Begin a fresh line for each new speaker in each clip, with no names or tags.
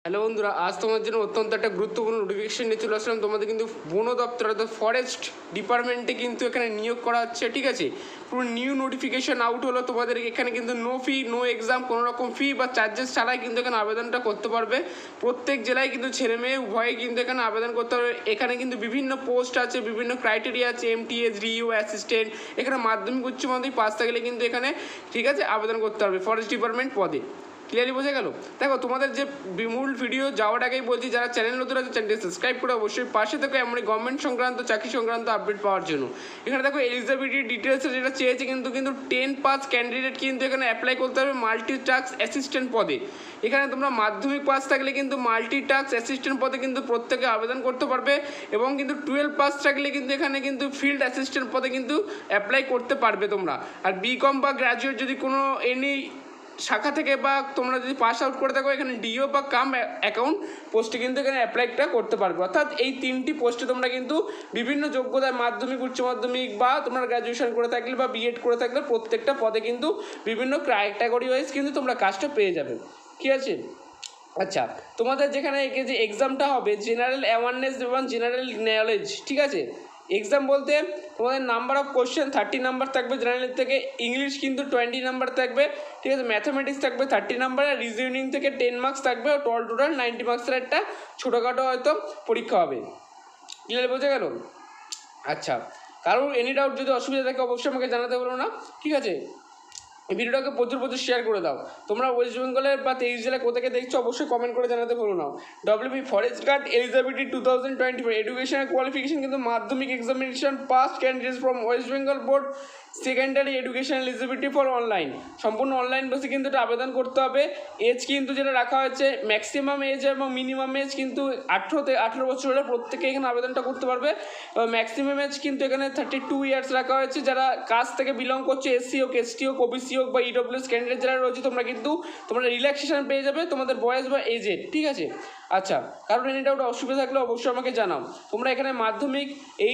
Hello বন্ধুরা, আজ তোমার জন্য অত্যন্ত একটা গুরুত্বপূর্ণ নোটিফিকেশন নিয়ে চলে আসলাম। তোমাদের কিন্তু বন দপ্তর অর্থাৎ ফরেস্ট ডিপার্টমেন্টে কিন্তু এখানে নিয়োগ করা হচ্ছে। ঠিক আছে, পুরো নিউ নোটিফিকেশন আউট হলো। তোমাদের এখানে কিন্তু নো ফি নো এক্সাম, কোনো রকম ফি বা চার্জেস ছাড়াই কিন্তু এখানে আবেদনটা করতে পারবে। প্রত্যেক জেলায় কিন্তু ছেলে মেয়ে উভয়ে কিন্তু এখানে আবেদন করতে পারবে। এখানে কিন্তু বিভিন্ন পোস্ট আছে, বিভিন্ন ক্রাইটেরিয়া আছে, MTS, RIO, অ্যাসিস্ট্যান্ট। এখানে মাধ্যমিক উচ্চ মাধ্যমিক পাস থাকলে কিন্তু এখানে ঠিক আছে আবেদন করতে পারবে ফরেস্ট ডিপার্টমেন্ট পদে। ক্লিয়ারলি বোঝা গেল? দেখো, তোমাদের যে মূল ভিডিও যাওয়ার আগেই বলছি, যারা চ্যানেল নতুন আছে চ্যানেলটি সাবস্ক্রাইব করে অবশ্যই পাশে থেকে এমনই গভর্নমেন্ট সংক্রান্ত চাকরি সংক্রান্ত আপডেট পাওয়ার জন্য। এখানে দেখো এলিজিবিলিটি ডিটেলসে যেটা চেয়েছে কিন্তু 10 পাস ক্যান্ডিডেট কিন্তু এখানে অ্যাপ্লাই করতে হবে মাল্টিটাস্ক অ্যাসিস্ট্যান্ট পদে। এখানে তোমরা মাধ্যমিক পাস থাকলে কিন্তু মাল্টিটাস্ক অ্যাসিস্ট্যান্ট পদে কিন্তু প্রত্যেকে আবেদন করতে পারবে, এবং কিন্তু 12 পাস থাকলে কিন্তু এখানে কিন্তু ফিল্ড অ্যাসিস্ট্যান্ট পদে কিন্তু অ্যাপ্লাই করতে পারবে তোমরা। আর BCom বা গ্র্যাজুয়েট যদি কোনো এনি শাখা থেকে বা তোমরা যদি পাস আউট করে থাকো, এখানে DO বা কাম অ্যাকাউন্ট পোস্টে কিন্তু এখানে অ্যাপ্লাইটা করতে পারবে। অর্থাৎ এই 3টি পোস্টে তোমরা কিন্তু বিভিন্ন যোগ্যতায় মাধ্যমিক উচ্চ মাধ্যমিক বা তোমরা গ্র্যাজুয়েশন করে থাকলে বা B.Ed করে থাকলে প্রত্যেকটা পদে কিন্তু বিভিন্ন ক্যাটাগরি ওয়াইজ কিন্তু তোমরা কাজটা পেয়ে যাবে। ঠিক আছে, আচ্ছা, তোমাদের যেখানে যে এক্সামটা হবে জেনারেল অ্যাওয়ারনেস এবং জেনারেল নলেজ। ঠিক আছে, এক্সাম বলতে তোমাদের নাম্বার অফ কোশ্চেন 30 নাম্বার থাকবে জেনারেল থেকে, ইংলিশ কিন্তু 20 নাম্বার থাকবে। ঠিক আছে, ম্যাথামেটিক্স থাকবে 30 নাম্বার, আর রিজনিং থেকে 10 মার্কস থাকবে। টোটাল 90 মার্কসের একটা ছোটোখাটো হয়তো পরীক্ষা হবে। ক্লিয়ার বোঝা গেল? আচ্ছা, কারণ এনি ডাউট যদি অসুবিধা থাকে অবশ্যই আমাকে জানাতে বলো না। ঠিক আছে, এই ভিডিওটাকে প্রচুর শেয়ার করে দাও। তোমরা ওয়েস্ট বেঙ্গলের বা 23 জেলায় কোথাকে দেখছো অবশ্যই কমেন্ট করে জানাতে ভুলো না। WB forest guard eligibility 2024 educational qualification কিন্তু Madhyamik examination pass candidates from West Bengal board secondary education eligibility for online. সম্পূর্ণ অনলাইন বেসে কিন্তু এটা আবেদন করতে হবে। এজ কিন্তু যেটা রাখা হয়েছে ম্যাক্সিমাম এজ এবং মিনিমাম এজ কিন্তু 18 বছর হলে প্রত্যেকে এখানে আবেদনটা করতে পারবে। ম্যাক্সিমাম এজ কিন্তু এখানে 32 ইয়ার্স রাখা হয়েছে। যারা কাস্ট থেকে বিলং করছে, SC হোক, ST হোক, OBC হোক বা EWS ক্যান্ডিডেট যারা রয়েছে, তোমরা কিন্তু তোমরা রিল্যাক্সেশন পেয়ে যাবে তোমাদের বয়স বা এজে। ঠিক আছে, আচ্ছা, কারণ এটা ওটা অসুবিধা থাকলে অবশ্যই আমাকে জানাও। তোমরা এখানে মাধ্যমিক,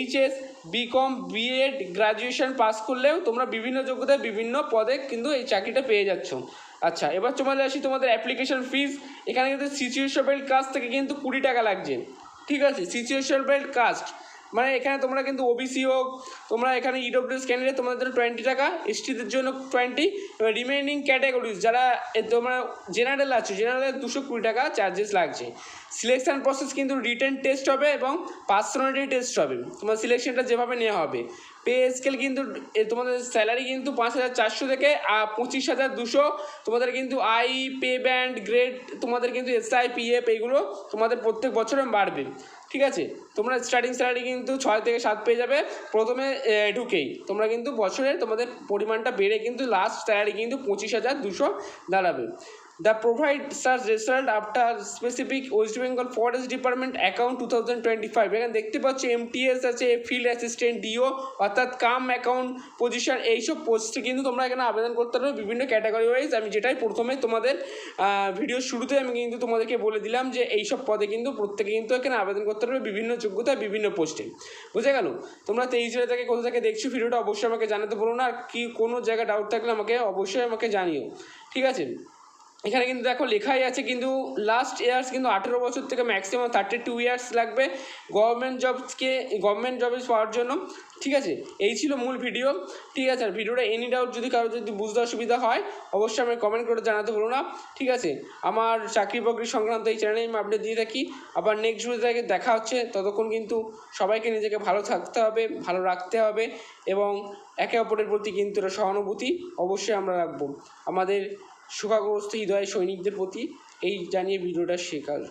HS, BCom, B.Ed, graduation pass করলেও তোমরা বিভিন্ন যোগ্যতায় বিভিন্ন পদে কিন্তু এই চাকরিটা পেয়ে যাচ্ছ। আচ্ছা, এবার চলে আসি তোমাদের অ্যাপ্লিকেশন ফিস। এখানে কিন্তু সিচুয়েশন বেল্ট কাস্ট থেকে কিন্তু 20 টাকা লাগছে। ঠিক আছে, সিচুয়েশন বেল্ট কাস্ট মানে এখানে তোমরা কিন্তু OBC হোক, তোমরা এখানে EWS ক্যান্ডিডেট তোমাদের জন্য 20 টাকা, STদের জন্য 20। এবার রিমেইনিং ক্যাটাগরিজ যারা তোমরা জেনারেল আছো, জেনারেল 220 টাকা চার্জেস লাগছে। সিলেকশান প্রসেস কিন্তু রিটেন টেস্ট হবে এবং পার্সোনালিটি টেস্ট হবে। তোমার সিলেকশনটা যেভাবে নেওয়া হবে। পে স্কেল কিন্তু তোমাদের স্যালারি কিন্তু 5,400 থেকে 25,200। তোমাদের কিন্তু পে ব্যান্ড গ্রেড তোমাদের কিন্তু SI PF এইগুলো তোমাদের প্রত্যেক বছরে বাড়বে। ঠিক আছে, তোমরা স্টার্টিং স্যালারি কিন্তু 6 থেকে 7 পেয়ে যাবে প্রথমে ঢুকেই। তোমরা কিন্তু বছরে তোমাদের পরিমাণটা বেড়ে কিন্তু লাস্ট স্যালারি কিন্তু 25,200 দাঁড়াবে। The provide search result after specific West Bengal forest department account 2025। এখানে দেখতে পাচ্ছি MTS আছে, ফিল্ড অ্যাসিস্ট্যান্ট, DO অর্থাৎ কাম অ্যাকাউন্ট পজিশন, এইসব পোস্টে কিন্তু তোমরা এখানে আবেদন করতে পারবে বিভিন্ন ক্যাটাগরি ওয়াইজ। আমি যেটাই প্রথমে তোমাদের ভিডিও শুরুতে আমি কিন্তু তোমাদেরকে বলে দিলাম যে এইসব পদে কিন্তু প্রত্যেকে কিন্তু এখানে আবেদন করতে পারবে বিভিন্ন যোগ্যতায় বিভিন্ন পোস্টে। বুঝে গেল? তোমরা 23 জেলা থেকে কোথা থেকে দেখছো ভিডিওটা অবশ্যই আমাকে জানাতে বলো না। আর কি কোনো জায়গায় ডাউট থাকলে অবশ্যই আমাকে জানিও। ঠিক আছে, এখানে কিন্তু দেখো লেখাই আছে কিন্তু লাস্ট ইয়ার্স কিন্তু 18 বছর থেকে ম্যাক্সিমাম 32 ইয়ার্স লাগবে গভর্নমেন্ট জবস পাওয়ার জন্য। ঠিক আছে, এই ছিল মূল ভিডিও। ঠিক আছে, আর ভিডিওটা এনি ডাউট যদি কারো যদি বুঝতে অসুবিধা হয় অবশ্যই আমি কমেন্ট করে জানাতে বলো না। ঠিক আছে, আমার চাকরি বাকরি সংক্রান্ত এই চ্যানেলে আমি আপডেট দিয়ে থাকি। আবার নেক্সট ভিডিওতে দেখা হচ্ছে। ততক্ষণ কিন্তু সবাইকে নিজেকে ভালো থাকতে হবে, ভালো রাখতে হবে, এবং একে অপরের প্রতি কিন্তু সহানুভূতি অবশ্যই আমরা রাখবো আমাদের শোকাগ্রস্ত হৃদয় সৈনিকদের প্রতি, এই জানিয়ে ভিডিওটা শেখার।